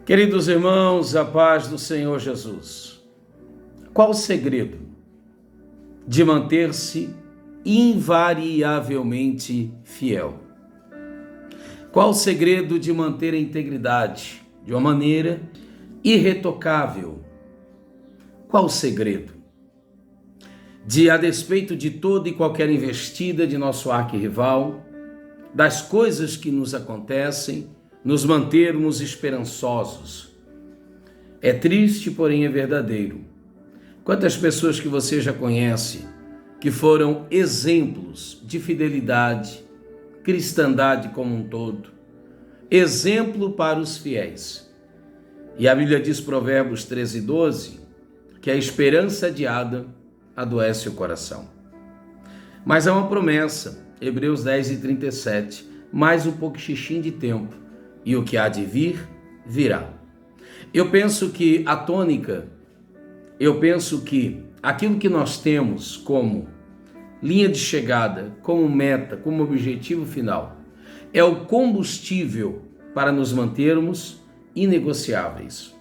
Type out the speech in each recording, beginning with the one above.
Queridos irmãos, a paz do Senhor Jesus. Qual o segredo de manter-se invariavelmente fiel? Qual o segredo de manter a integridade de uma maneira irretocável? Qual o segredo de, a despeito de toda e qualquer investida de nosso arquirrival, das coisas que nos acontecem, nos mantermos esperançosos? É triste, porém é verdadeiro. Quantas pessoas que você já conhece que foram exemplos de fidelidade, cristandade como um todo, exemplo para os fiéis. E a Bíblia diz, Provérbios 13:12, que a esperança adiada adoece o coração. Mas há uma promessa, Hebreus 10:37, mais um pouquinho de tempo, e o que há de vir, virá. Eu penso que aquilo que nós temos como linha de chegada, como meta, como objetivo final, é o combustível para nos mantermos inegociáveis.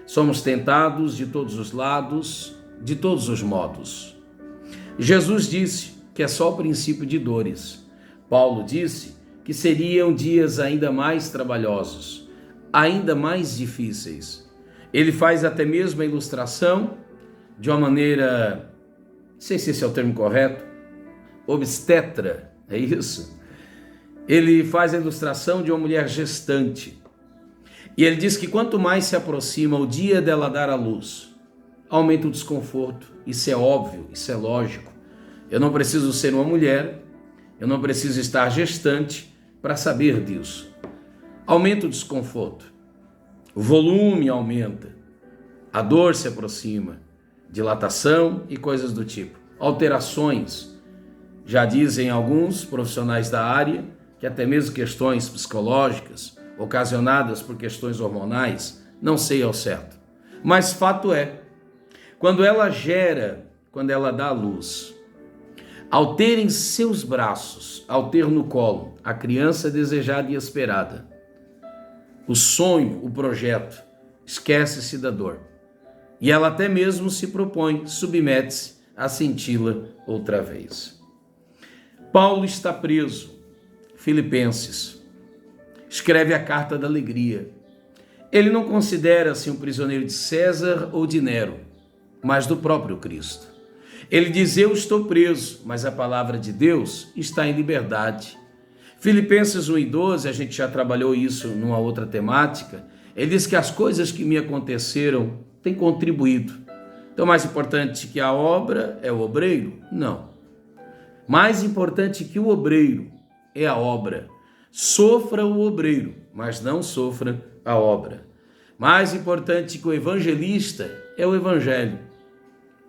Somos tentados de todos os lados, de todos os modos. Jesus disse que é só o princípio de dores. Paulo disse que seriam dias ainda mais trabalhosos, ainda mais difíceis. Ele faz até mesmo a ilustração de uma maneira, não sei se esse é o termo correto, obstetra, é isso? Ele faz a ilustração de uma mulher gestante. E ele diz que quanto mais se aproxima o dia dela dar à luz, aumenta o desconforto. Isso é óbvio, isso é lógico. Eu não preciso ser uma mulher, eu não preciso estar gestante para saber disso. Aumenta o desconforto, o volume aumenta, a dor se aproxima, dilatação e coisas do tipo. Alterações, já dizem alguns profissionais da área, que até mesmo questões psicológicas, ocasionadas por questões hormonais, não sei ao certo. Mas fato é, quando ela dá à luz, ao ter em seus braços, ao ter no colo a criança desejada e esperada, o sonho, o projeto, esquece-se da dor. E ela até mesmo se propõe, submete-se a senti-la outra vez. Paulo está preso, Filipenses, escreve a carta da alegria. Ele não considera-se um prisioneiro de César ou de Nero, mas do próprio Cristo. Ele diz, eu estou preso, mas a palavra de Deus está em liberdade. Filipenses 1:12, a gente já trabalhou isso numa outra temática, ele diz que as coisas que me aconteceram têm contribuído. Então, mais importante que a obra é o obreiro? Não. Mais importante que o obreiro é a obra. Sofra o obreiro, mas não sofra a obra. Mais importante que o evangelista é o evangelho.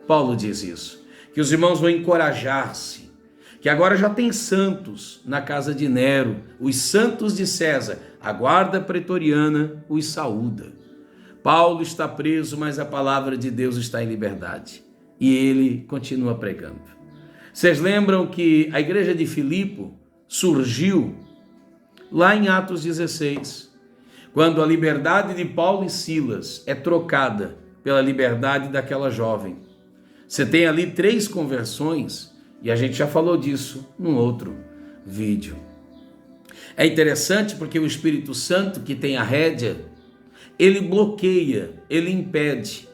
Paulo diz isso, que os irmãos vão encorajar-se, que agora já tem santos na casa de Nero, os santos de César, a guarda pretoriana os saúda. Paulo está preso, mas a palavra de Deus está em liberdade, e ele continua pregando. Vocês lembram que a igreja de Filipe surgiu lá em Atos 16, quando a liberdade de Paulo e Silas é trocada pela liberdade daquela jovem. Você tem ali 3 conversões, e a gente já falou disso num outro vídeo. É interessante porque o Espírito Santo, que tem a rédea, ele bloqueia, ele impede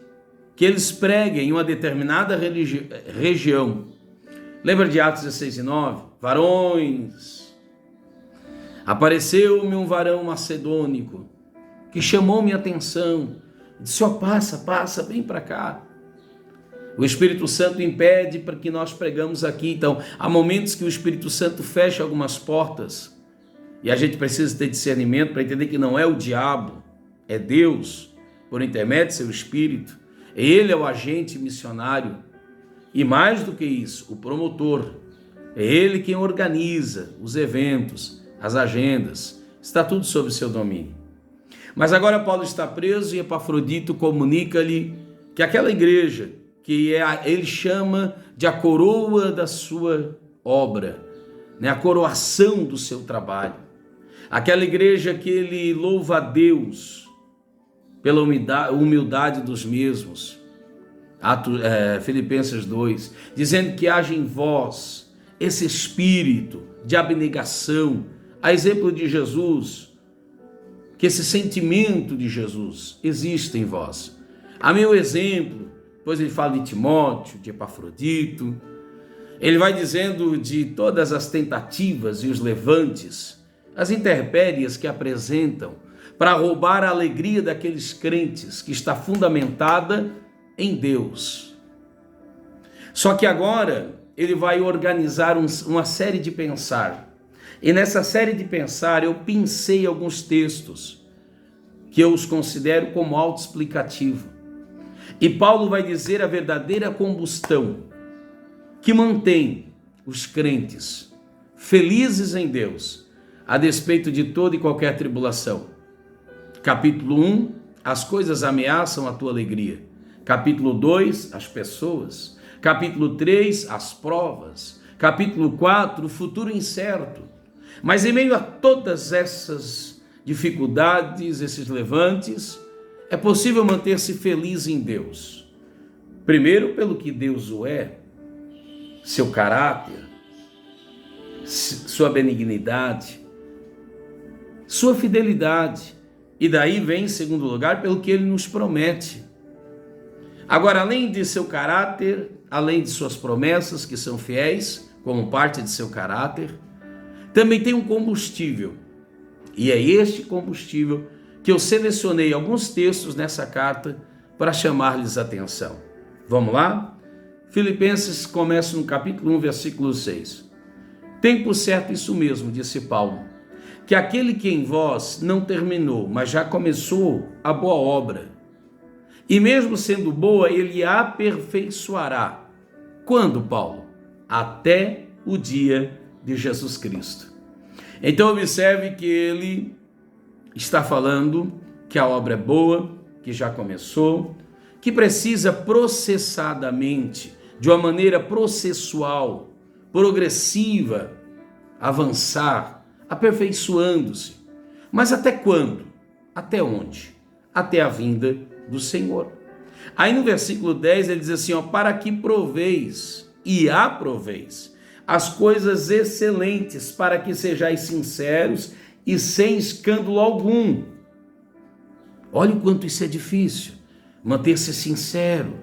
que eles preguem em uma determinada região. Lembra de Atos 16:9? Varões, apareceu-me um varão macedônico que chamou minha atenção. Disse, passa, vem para cá. O Espírito Santo impede para que nós pregamos aqui. Então, há momentos que o Espírito Santo fecha algumas portas e a gente precisa ter discernimento para entender que não é o diabo, é Deus, por intermédio do seu Espírito. Ele é o agente missionário e, mais do que isso, o promotor. É ele quem organiza os eventos, as agendas, está tudo sob o seu domínio. Mas agora Paulo está preso e Epafrodito comunica-lhe que aquela igreja, que ele chama de a coroa da sua obra, a coroação do seu trabalho. Aquela igreja que ele louva a Deus pela humildade dos mesmos. Filipenses 2, dizendo que haja em vós esse espírito de abnegação, a exemplo de Jesus, que esse sentimento de Jesus exista em vós. A meu exemplo, depois ele fala de Timóteo, de Epafrodito, ele vai dizendo de todas as tentativas e os levantes, as intempéries que apresentam para roubar a alegria daqueles crentes que está fundamentada em Deus. Só que agora ele vai organizar uma série de pensar. E nessa série de pensar eu pensei alguns textos que eu os considero como autoexplicativo. E Paulo vai dizer a verdadeira combustão que mantém os crentes felizes em Deus, a despeito de toda e qualquer tribulação. Capítulo 1, as coisas ameaçam a tua alegria. Capítulo 2, as pessoas. Capítulo 3, as provas. Capítulo 4, o futuro incerto. Mas em meio a todas essas dificuldades, esses levantes, é possível manter-se feliz em Deus. Primeiro, pelo que Deus o é, seu caráter, sua benignidade, sua fidelidade. E daí vem, em segundo lugar, pelo que ele nos promete. Agora, além de seu caráter, além de suas promessas, que são fiéis, como parte de seu caráter, também tem um combustível. E é este combustível que eu selecionei alguns textos nessa carta para chamar-lhes a atenção. Vamos lá? Filipenses começa no capítulo 1, versículo 6. Tem por certo isso mesmo, disse Paulo, que aquele que em vós não terminou, mas já começou a boa obra, e mesmo sendo boa, ele a aperfeiçoará. Quando, Paulo? Até o dia de Jesus Cristo. Então observe que ele está falando que a obra é boa, que já começou, que precisa processadamente, de uma maneira processual, progressiva, avançar, aperfeiçoando-se. Mas até quando? Até onde? Até a vinda do Senhor. Aí no versículo 10 ele diz assim, para que proveis e aproveis as coisas excelentes, para que sejais sinceros e sem escândalo algum. Olha o quanto isso é difícil, manter-se sincero,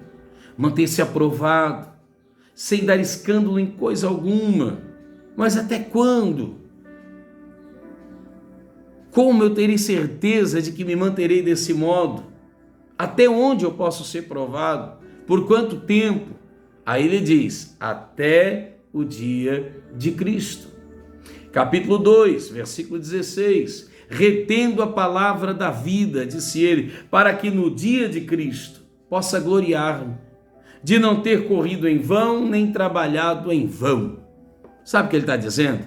manter-se aprovado, sem dar escândalo em coisa alguma. Mas até quando? Como eu terei certeza de que me manterei desse modo? Até onde eu posso ser provado? Por quanto tempo? Aí ele diz, até o dia de Cristo. Capítulo 2, versículo 16. Retendo a palavra da vida, disse ele, para que no dia de Cristo possa gloriar-me, de não ter corrido em vão, nem trabalhado em vão. Sabe o que ele está dizendo?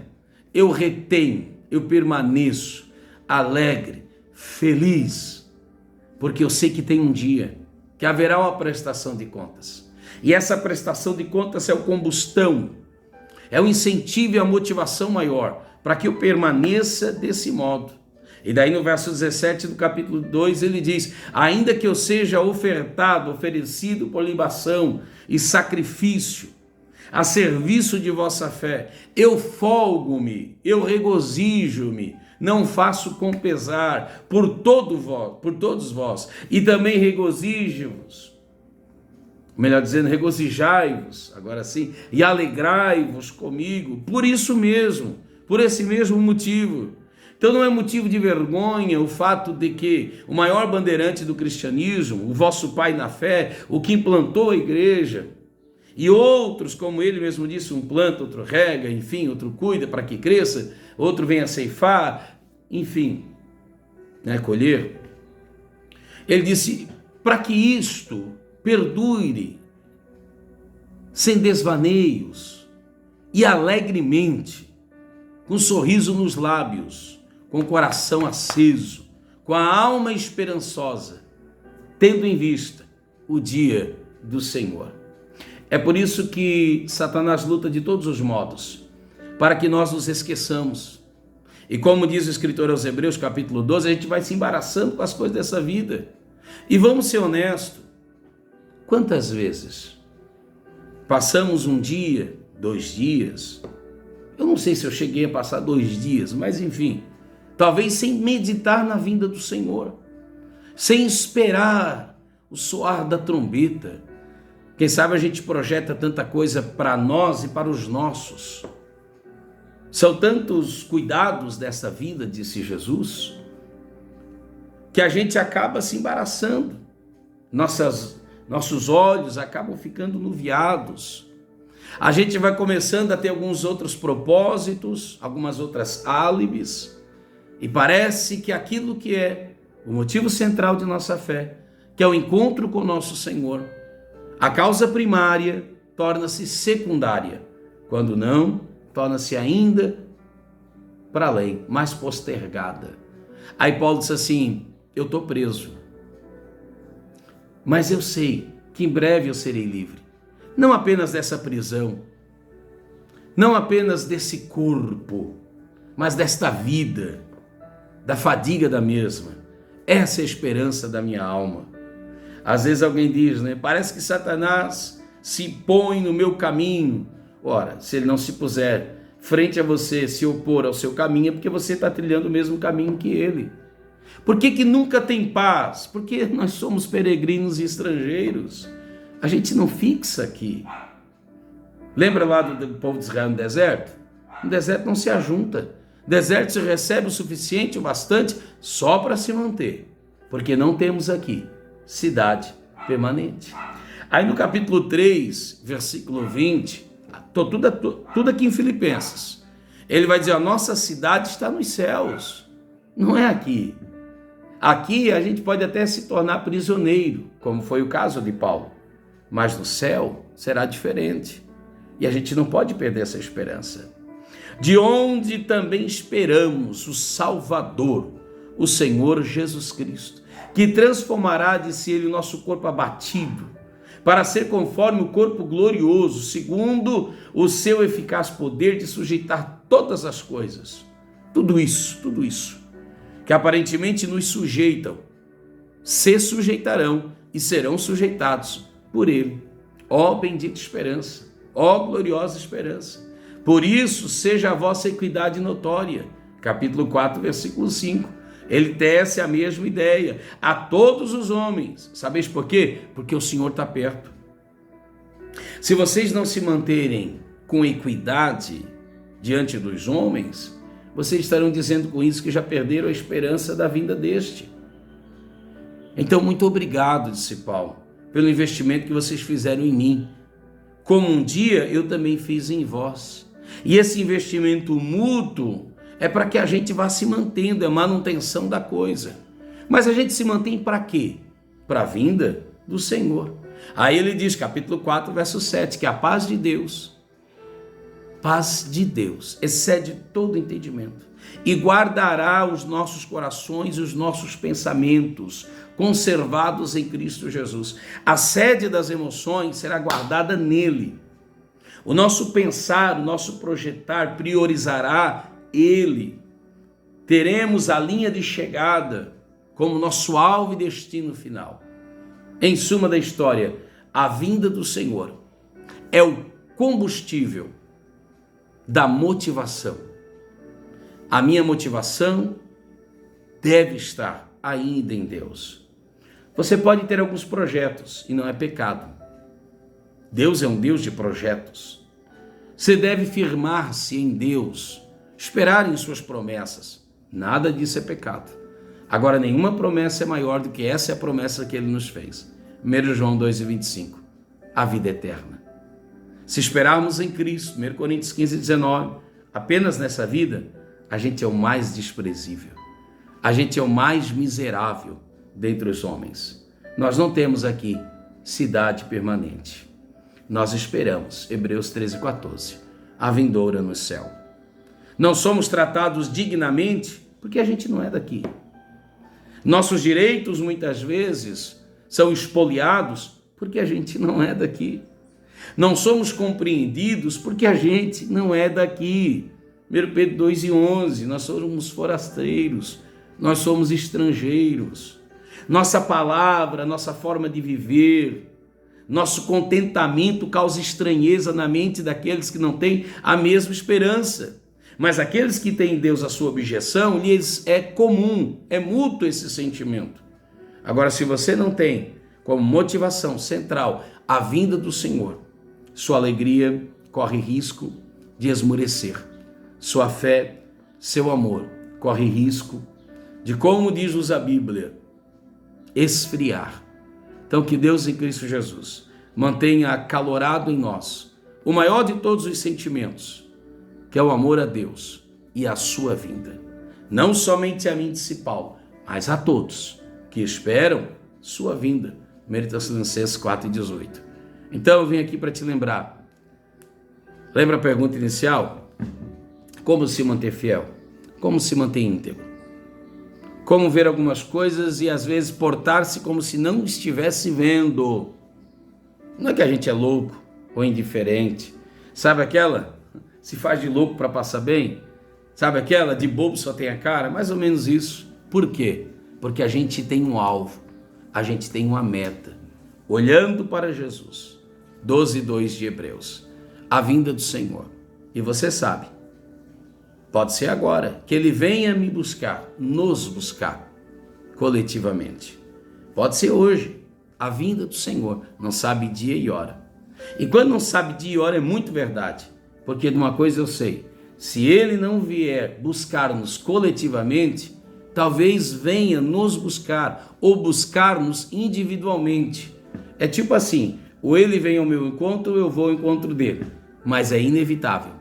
Eu retenho, eu permaneço alegre, feliz, porque eu sei que tem um dia que haverá uma prestação de contas. E essa prestação de contas é o combustão, é o incentivo e a motivação maior para que eu permaneça desse modo. E daí no verso 17 do capítulo 2 ele diz, ainda que eu seja oferecido por libação e sacrifício, a serviço de vossa fé, eu folgo-me, eu regozijo-me, não faço com pesar por todos vós, e também regozijo-vos, melhor dizendo, regozijai-vos, agora sim, e alegrai-vos comigo, por isso mesmo, por esse mesmo motivo. Então não é motivo de vergonha o fato de que o maior bandeirante do cristianismo, o vosso pai na fé, o que implantou a igreja, e outros, como ele mesmo disse, um planta, outro rega, enfim, outro cuida para que cresça, outro vem a ceifar, enfim, colher. Ele disse, para que isto perdure, sem desvaneios, e alegremente, com um sorriso nos lábios, com o coração aceso, com a alma esperançosa, tendo em vista o dia do Senhor. É por isso que Satanás luta de todos os modos, para que nós nos esqueçamos. E como diz o escritor aos Hebreus, capítulo 12, a gente vai se embaraçando com as coisas dessa vida. E vamos ser honestos, quantas vezes passamos um dia, 2 dias, eu não sei se eu cheguei a passar 2 dias, mas enfim, talvez sem meditar na vinda do Senhor, sem esperar o soar da trombeta. Quem sabe a gente projeta tanta coisa para nós e para os nossos. São tantos cuidados dessa vida, disse Jesus, que a gente acaba se embaraçando. Nossos olhos acabam ficando nuviados. A gente vai começando a ter alguns outros propósitos, algumas outras álibis, e parece que aquilo que é o motivo central de nossa fé, que é o encontro com o nosso Senhor, a causa primária torna-se secundária, quando não, torna-se ainda para além, mais postergada. Aí Paulo diz assim, eu estou preso, mas eu sei que em breve eu serei livre, não apenas dessa prisão, não apenas desse corpo, mas desta vida, da fadiga da mesma. Essa é a esperança da minha alma. Às vezes alguém diz, né? Parece que Satanás se põe no meu caminho. Ora, se ele não se puser frente a você, se opor ao seu caminho, é porque você está trilhando o mesmo caminho que ele. Por que nunca tem paz? Porque nós somos peregrinos e estrangeiros. A gente não fixa aqui. Lembra lá do povo de Israel no deserto? No deserto não se ajunta. No deserto se recebe o suficiente, o bastante, só para se manter. Porque não temos aqui cidade permanente. Aí no capítulo 3, versículo 20, tudo aqui em Filipenses, ele vai dizer, a nossa cidade está nos céus, não é aqui. Aqui a gente pode até se tornar prisioneiro, como foi o caso de Paulo, mas no céu será diferente. E a gente não pode perder essa esperança. De onde também esperamos o Salvador, o Senhor Jesus Cristo, que transformará de si ele o nosso corpo abatido, para ser conforme o corpo glorioso, segundo o seu eficaz poder de sujeitar todas as coisas. Tudo isso, que aparentemente nos sujeitam, se sujeitarão e serão sujeitados por ele. Ó bendita esperança, ó gloriosa esperança. Por isso, seja a vossa equidade notória. Capítulo 4, versículo 5. Ele tece a mesma ideia a todos os homens. Sabeis por quê? Porque o Senhor está perto. Se vocês não se manterem com equidade diante dos homens, vocês estarão dizendo com isso que já perderam a esperança da vinda deste. Então, muito obrigado, disse Paulo, pelo investimento que vocês fizeram em mim, como um dia eu também fiz em vós. E esse investimento mútuo é para que a gente vá se mantendo, é a manutenção da coisa. Mas a gente se mantém para quê? Para a vinda do Senhor. Aí ele diz, capítulo 4, verso 7, que a paz de Deus, excede todo entendimento, e guardará os nossos corações e os nossos pensamentos, conservados em Cristo Jesus. A sede das emoções será guardada nele. O nosso pensar, o nosso projetar priorizará ele. Teremos a linha de chegada como nosso alvo e destino final. Em suma da história, a vinda do Senhor é o combustível da motivação. A minha motivação deve estar ainda em Deus. Você pode ter alguns projetos e não é pecado. Deus é um Deus de projetos. Você deve firmar-se em Deus, esperar em suas promessas. Nada disso é pecado. Agora, nenhuma promessa é maior do que essa é a promessa que ele nos fez. 1 João 2,25. A vida eterna. Se esperarmos em Cristo, 1 Coríntios 15,19, apenas nessa vida, a gente é o mais desprezível. A gente é o mais miserável dentre os homens. Nós não temos aqui cidade permanente. Nós esperamos, Hebreus 13,14, a vindoura no céu. Não somos tratados dignamente porque a gente não é daqui. Nossos direitos, muitas vezes, são expoliados porque a gente não é daqui. Não somos compreendidos porque a gente não é daqui. 1 Pedro 2,11, nós somos forasteiros, nós somos estrangeiros. Nossa palavra, nossa forma de viver, nosso contentamento causa estranheza na mente daqueles que não têm a mesma esperança. Mas aqueles que têm em Deus a sua objeção, lhes é comum, é mútuo esse sentimento. Agora, se você não tem como motivação central a vinda do Senhor, sua alegria corre risco de esmorecer. Sua fé, seu amor, corre risco de, como diz a Bíblia, esfriar. Então, que Deus em Cristo Jesus mantenha acalorado em nós o maior de todos os sentimentos, que é o amor a Deus e a sua vinda. Não somente a mim, disse Paulo, mas a todos que esperam sua vinda. 1 Tessalonicenses 4,18. Então eu vim aqui para te lembrar. Lembra a pergunta inicial? Como se manter fiel? Como se manter íntegro? Como ver algumas coisas e às vezes portar-se como se não estivesse vendo? Não é que a gente é louco ou indiferente. Sabe aquela? Se faz de louco para passar bem? Sabe aquela? De bobo só tem a cara? Mais ou menos isso. Por quê? Porque a gente tem um alvo, a gente tem uma meta. Olhando para Jesus. 12:2 de Hebreus. A vinda do Senhor. E você sabe, pode ser agora, que Ele venha me buscar, nos buscar, coletivamente. Pode ser hoje, a vinda do Senhor. Não sabe dia e hora. E quando não sabe dia e hora é muito verdade. Porque de uma coisa eu sei, se Ele não vier buscar-nos coletivamente, talvez venha nos buscar ou buscar-nos individualmente. É tipo assim, ou Ele vem ao meu encontro ou eu vou ao encontro dele. Mas é inevitável,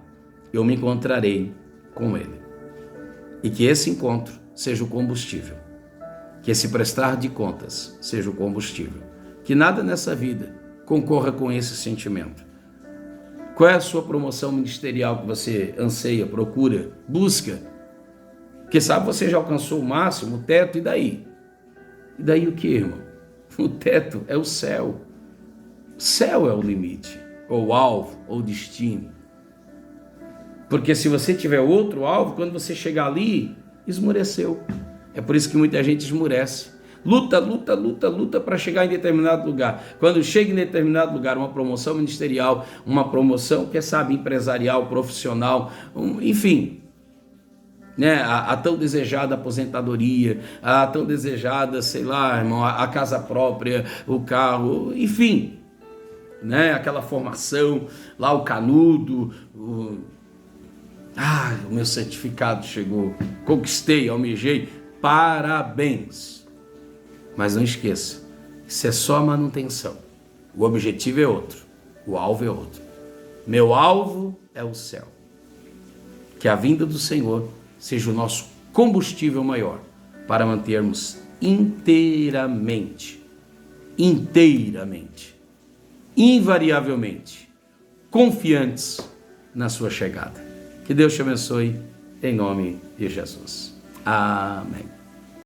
eu me encontrarei com Ele. E que esse encontro seja o combustível. Que esse prestar de contas seja o combustível. Que nada nessa vida concorra com esse sentimento. Qual é a sua promoção ministerial que você anseia, procura, busca? Porque sabe, você já alcançou o máximo, o teto, e daí? E daí o que, irmão? O teto é o céu. O céu é o limite, ou o alvo, ou o destino. Porque se você tiver outro alvo, quando você chegar ali, esmoreceu. É por isso que muita gente esmorece. Luta para chegar em determinado lugar. Quando chega em determinado lugar, uma promoção ministerial, uma promoção, quem sabe, empresarial, profissional, enfim, né? A tão desejada aposentadoria, a tão desejada, sei lá, irmão, a casa própria, o carro, enfim, né? Aquela formação, lá o canudo, o meu certificado chegou, conquistei, almejei, parabéns. Mas não esqueça, isso é só manutenção. O objetivo é outro, o alvo é outro. Meu alvo é o céu. Que a vinda do Senhor seja o nosso combustível maior para mantermos inteiramente, invariavelmente, confiantes na sua chegada. Que Deus te abençoe, em nome de Jesus. Amém.